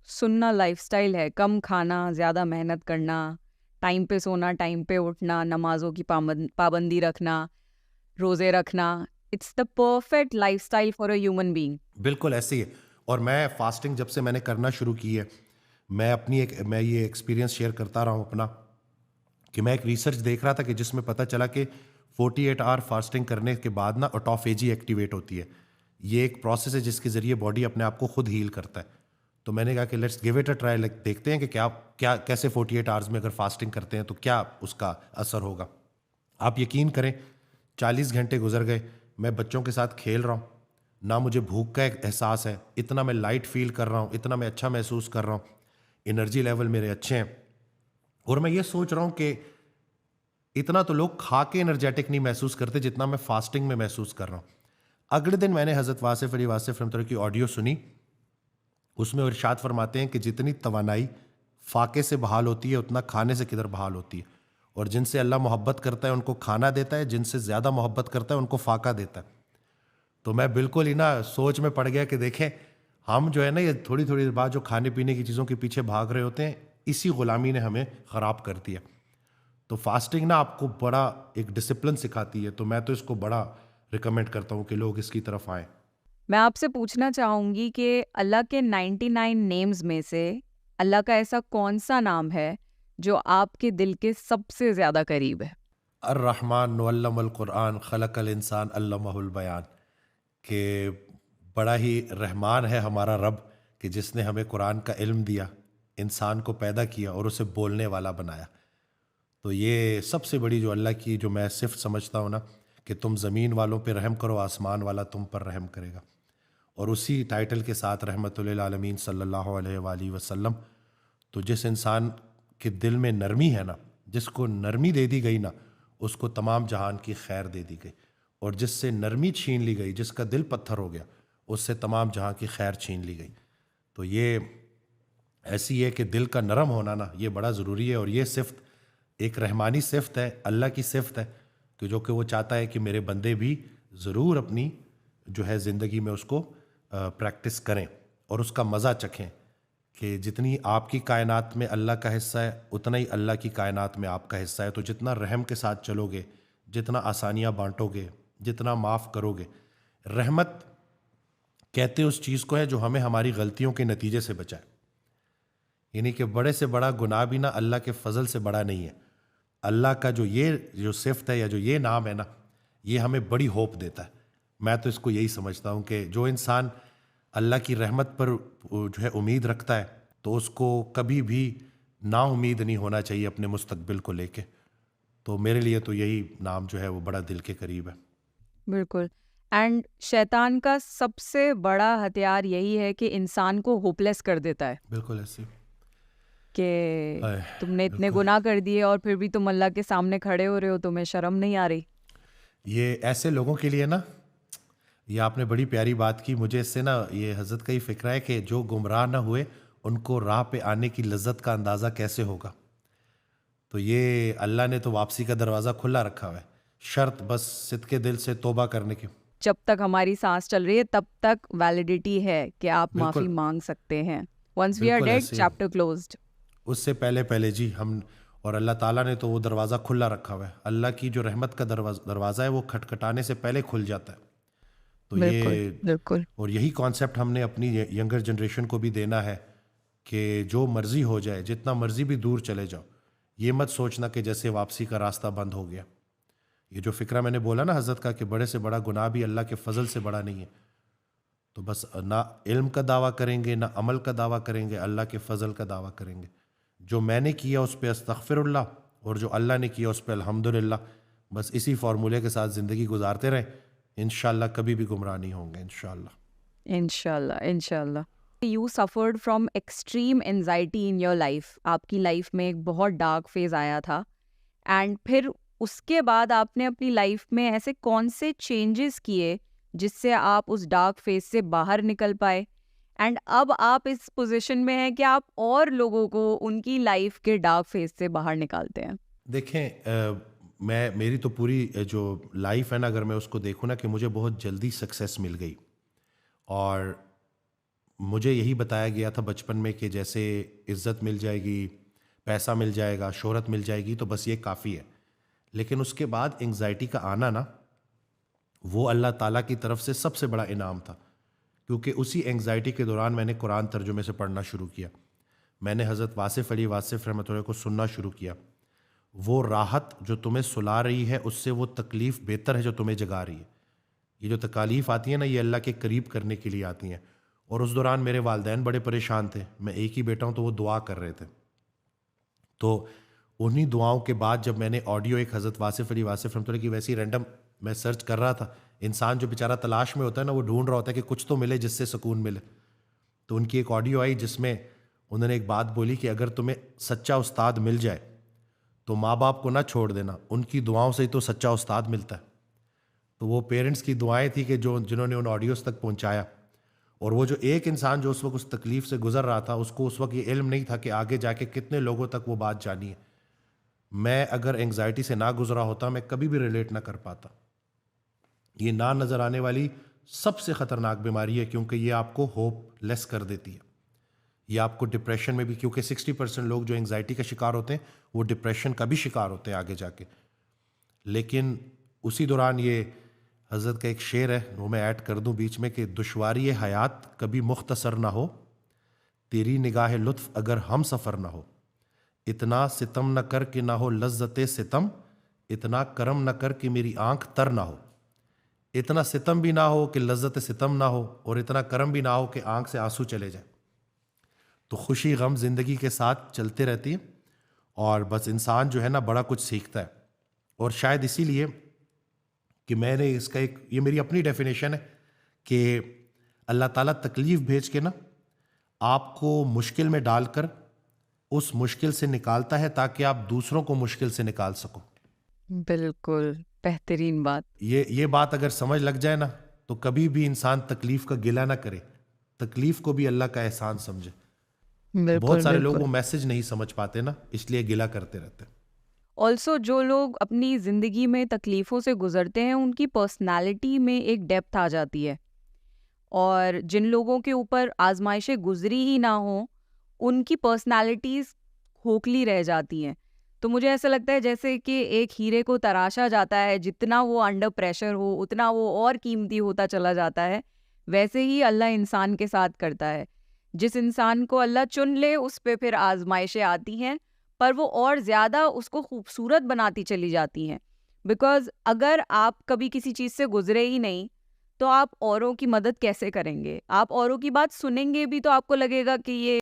سننا life style ہے، کم کھانا، زیادہ محنت کرنا، ٹائم پہ سونا، ٹائم پہ اٹھنا، نمازوں کی پابندی رکھنا، روزے رکھنا. It's the perfect lifestyle for a human being. بالکل ایسے ہی ہے. اور میں فاسٹنگ جب سے میں نے کرنا شروع کی ہے، میں یہ ایکسپیرینس شیئر کرتا رہا ہوں اپنا، کہ میں ایک ریسرچ دیکھ رہا تھا کہ جس میں پتہ چلا کہ 48 آور فاسٹنگ کرنے کے بعد نا آٹوفیجی ایکٹیویٹ ہوتی ہے. یہ ایک پروسیس ہے جس کے ذریعے باڈی اپنے آپ کو خود ہیل کرتا ہے. تو میں نے کہا کہ let's give it a try, دیکھتے ہیں کہ کیسے 48 آورز میں اگر فاسٹنگ کرتے ہیں تو کیا اس کا اثر ہوگا. آپ یقین کریں 40 گھنٹے گزر گئے، میں بچوں کے ساتھ کھیل رہا ہوں، نہ مجھے بھوک کا ایک احساس ہے، اتنا میں لائٹ فیل کر رہا ہوں، اتنا میں اچھا محسوس کر رہا ہوں، انرجی لیول میرے اچھے ہیں. اور میں یہ سوچ رہا ہوں کہ اتنا تو لوگ کھا کے انرجیٹک نہیں محسوس کرتے جتنا میں فاسٹنگ میں محسوس کر رہا ہوں. اگلے دن میں نے حضرت واصف علی واصف رحمۃ اللہ کی آڈیو سنی. اس میں ارشاد فرماتے ہیں کہ جتنی توانائی فاقے سے بحال ہوتی ہے اتنا کھانے سے کدھر بحال ہوتی ہے. اور جن سے اللہ محبت کرتا ہے ان کو کھانا دیتا ہے، جن سے زیادہ محبت کرتا ہے ان کو فاقہ دیتا ہے. تو میں بالکل ہی نا سوچ میں پڑ گیا کہ دیکھیں ہم جو ہے نا یہ تھوڑی تھوڑی دیر بعد جو کھانے پینے کی چیزوں کے پیچھے بھاگ رہے ہوتے ہیں، اسی غلامی نے ہمیں خراب کر دیا. تو فاسٹنگ نا آپ کو بڑا ایک ڈسپلن سکھاتی ہے. تو میں تو اس کو بڑا ریکمینڈ کرتا ہوں کہ لوگ اس کی طرف آئیں. میں آپ سے پوچھنا چاہوں گی کہ اللہ کے 99 نیمز میں سے اللہ کا ایسا کون سا نام ہے جو آپ کے دل کے سب سے زیادہ قریب ہے؟ الرحمن علم القرآن خلق الانسان علمہ البیان. کہ بڑا ہی رحمان ہے ہمارا رب کہ جس نے ہمیں قرآن کا علم دیا، انسان کو پیدا کیا اور اسے بولنے والا بنایا. تو یہ سب سے بڑی جو اللہ کی جو میں صفت سمجھتا ہوں نا، کہ تم زمین والوں پہ رحم کرو، آسمان والا تم پر رحم کرے گا. اور اسی ٹائٹل کے ساتھ رحمت للعالمین صلی اللہ علیہ وآلہ وسلم. تو جس انسان کے دل میں نرمی ہے نا، جس کو نرمی دے دی گئی نا، اس کو تمام جہان کی خیر دے دی گئی. اور جس سے نرمی چھین لی گئی، جس کا دل پتھر ہو گیا، اس سے تمام جہاں کی خیر چھین لی گئی. تو یہ ایسی ہے کہ دل کا نرم ہونا نا یہ بڑا ضروری ہے. اور یہ صفت ایک رحمانی صفت ہے، اللہ کی صفت ہے، کہ جو کہ وہ چاہتا ہے کہ میرے بندے بھی ضرور اپنی جو ہے زندگی میں اس کو پریکٹس کریں اور اس کا مزہ چکھیں. کہ جتنی آپ کی کائنات میں اللہ کا حصہ ہے اتنا ہی اللہ کی کائنات میں آپ کا حصہ ہے. تو جتنا رحم کے ساتھ چلو گے، جتنا آسانیاں بانٹو گے، جتنا معاف کرو گے. رحمت کہتے اس چیز کو ہے جو ہمیں ہماری غلطیوں کے نتیجے سے بچائے. یعنی کہ بڑے سے بڑا گناہ بھی نہ اللہ کے فضل سے بڑا نہیں ہے. اللہ کا جو صفت ہے یا جو یہ نام ہے نا، یہ ہمیں بڑی ہوپ دیتا ہے. میں تو اس کو یہی سمجھتا ہوں کہ جو انسان اللہ کی رحمت پر جو ہے امید رکھتا ہے تو اس کو کبھی بھی نا امید نہیں ہونا چاہیے اپنے مستقبل کو لے کے. تو میرے لیے تو یہی نام جو ہے وہ بڑا دل کے قریب ہے. بالکل. اینڈ شیطان کا سب سے بڑا ہتھیار یہی ہے کہ انسان کو ہوپلیس کر دیتا ہے بالکل ایسے کہ تم نے اتنے گناہ کر دیے اور پھر بھی تم اللہ کے سامنے کھڑے ہو رہے ہو، تمہیں شرم نہیں آ رہی. یہ ایسے لوگوں کے لیے نا، یہ آپ نے بڑی پیاری بات کی. مجھے اس سے نا یہ حضرت کا ہی فکر ہے کہ جو گمراہ نہ ہوئے ان کو راہ پہ آنے کی لذت کا اندازہ کیسے ہوگا. تو یہ اللہ نے تو واپسی کا دروازہ کھلا رکھا ہوا ہے، شرط بس صدقے دل سے توبہ کرنے کی. جب تک ہماری سانس چل رہی ہے تب تک ویلیڈیٹی ہے کہ آپ بالکل معافی مانگ سکتے ہیں. ونس وی آر بالکل ڈیڈ، ایسے ہی. Chapter closed. اس سے پہلے جی ہم اور اللہ تعالیٰ نے تو وہ دروازہ کھلا رکھا ہوا ہے. اللہ کی جو رحمت کا دروازہ ہے وہ کھٹکھٹانے سے پہلے کھل جاتا ہے. تو بالکل یہ بالکل. اور یہی کانسیپٹ ہم نے اپنی ینگر جنریشن کو بھی دینا ہے کہ جو مرضی ہو جائے، جتنا مرضی بھی دور چلے جاؤ، یہ مت سوچنا کہ جیسے واپسی کا راستہ بند ہو گیا. یہ جو فکرہ میں نے بولا نا حضرت کا کہ بڑے سے بڑا گناہ بھی اللہ کے فضل سے بڑا نہیں ہے. تو بس نہ علم کا دعویٰ کریں گے، نہ عمل کا دعویٰ کریں گے، اللہ کے فضل کا دعویٰ کریں گے. جو میں نے کیا اس پہ استغفر اللہ، اور جو اللہ نے کیا اس پہ الحمدللہ. بس اسی فارمولے کے ساتھ زندگی گزارتے رہیں، انشاءاللہ کبھی بھی گمراہ نہیں ہوں گے انشاءاللہ. انشاءاللہ انشاءاللہ. You suffered from extreme anxiety in your life. آپ کی لائف میں ایک بہت ڈارک فیز آیا تھا، اینڈ پھر اس کے بعد آپ نے اپنی لائف میں ایسے کون سے چینجز کیے جس سے آپ اس ڈارک فیز سے باہر نکل پائے، اینڈ اب آپ اس پوزیشن میں ہیں کہ آپ اور لوگوں کو ان کی لائف کے ڈارک فیز سے باہر نکالتے ہیں؟ دیکھیں میری تو پوری جو لائف ہے نا، اگر میں اس کو دیکھوں نا، کہ مجھے بہت جلدی سکسیس مل گئی. اور مجھے یہی بتایا گیا تھا بچپن میں کہ جیسے عزت مل جائے گی، پیسہ مل جائے گا، شہرت مل جائے گی تو بس یہ کافی ہے. لیکن اس کے بعد انگزائٹی کا آنا نا، وہ اللہ تعالیٰ کی طرف سے سب سے بڑا انعام تھا، کیونکہ اسی انگزائٹی کے دوران میں نے قرآن ترجمے سے پڑھنا شروع کیا. میں نے حضرت واصف علی واصف رحمۃ اللہ کو سننا شروع کیا. وہ راحت جو تمہیں سلا رہی ہے اس سے وہ تکلیف بہتر ہے جو تمہیں جگا رہی ہے. یہ جو تکالیف آتی ہیں نا، یہ اللہ کے قریب کرنے کے لیے آتی ہیں. اور اس دوران میرے والدین بڑے پریشان تھے، میں ایک ہی بیٹا ہوں تو وہ دعا کر رہے تھے. تو انہی دعاؤں کے بعد جب میں نے آڈیو ایک حضرت واصف علی واصف رحمۃ اللہ کی ویسی رینڈم میں سرچ کر رہا تھا، انسان جو بیچارہ تلاش میں ہوتا ہے نا، وہ ڈھونڈ رہا ہوتا ہے کہ کچھ تو ملے جس سے سکون ملے. تو ان کی ایک آڈیو آئی جس میں انہوں نے ایک بات بولی کہ اگر تمہیں سچا استاد مل جائے تو ماں باپ کو نہ چھوڑ دینا، ان کی دعاؤں سے ہی تو سچا استاد ملتا ہے. تو وہ پیرنٹس کی دعائیں تھیں کہ جنہوں نے ان آڈیوز تک پہنچایا. اور وہ جو ایک انسان جو اس وقت اس تکلیف سے گزر رہا تھا، اس کو اس وقت یہ علم نہیں تھا کہ آگے جا کے کتنے لوگوں تک وہ بات جانی ہے. میں اگر انگزائٹی سے نہ گزرا ہوتا میں کبھی بھی ریلیٹ نہ کر پاتا. یہ نہ نظر آنے والی سب سے خطرناک بیماری ہے، کیونکہ یہ آپ کو ہوپ لیس کر دیتی ہے. یہ آپ کو ڈپریشن میں بھی، کیونکہ 60% لوگ جو انگزائٹی کا شکار ہوتے ہیں وہ ڈپریشن کا بھی شکار ہوتے ہیں آگے جا کے. لیکن اسی دوران یہ حضرت کا ایک شعر ہے، وہ میں ایڈ کر دوں بیچ میں، کہ دشواری حیات کبھی مختصر نہ ہو، تیری نگاہ لطف اگر ہم سفر نہ ہو. اتنا ستم نہ کر کہ نہ ہو لذت ستم، اتنا کرم نہ کر کہ میری آنکھ تر نہ ہو. اتنا ستم بھی نہ ہو کہ لذت ستم نہ ہو، اور اتنا کرم بھی نہ ہو کہ آنکھ سے آنسو چلے جائیں. تو خوشی غم زندگی کے ساتھ چلتے رہتی ہے، اور بس انسان جو ہے نا بڑا کچھ سیکھتا ہے. اور شاید اسی لیے کہ میں نے اس کا ایک، یہ میری اپنی ڈیفینیشن ہے کہ اللہ تعالیٰ تکلیف بھیج کے نا آپ کو مشکل میں ڈال کر اس مشکل سے نکالتا ہے تاکہ آپ دوسروں کو مشکل سے نکال سکو. بالکل بہترین بات. یہ بات اگر سمجھ لگ جائے نا تو کبھی بھی انسان تکلیف کا گلہ نہ کرے، تکلیف کو بھی اللہ کا احسان سمجھے. بہت بالکل سارے لوگ بالکل. وہ میسج نہیں سمجھ پاتے نا، اس لیے گلہ کرتے رہتے. آلسو جو لوگ اپنی زندگی میں تکلیفوں سے گزرتے ہیں ان کی پرسنالٹی میں ایک ڈیپتھ آ جاتی ہے، اور جن لوگوں کے اوپر آزمائشیں گزری ہی نہ ہوں ان کی پرسنالٹیز کھوکھلی رہ جاتی ہیں. تو مجھے ایسا لگتا ہے جیسے کہ ایک ہیرے کو تراشا جاتا ہے، جتنا وہ انڈر پریشر ہو اتنا وہ اور قیمتی ہوتا چلا جاتا ہے. ویسے ہی اللہ انسان کے ساتھ کرتا ہے. جس انسان کو اللہ چن لے اس پہ پھر آزمائشیں آتی ہیں، پر وہ اور زیادہ اس کو خوبصورت بناتی چلی جاتی ہیں. بیکاز اگر آپ کبھی کسی چیز سے گزرے ہی نہیں تو آپ اوروں کی مدد کیسے کریں گے؟ آپ اوروں کی بات سنیں گے بھی تو آپ کو لگے گا کہ یہ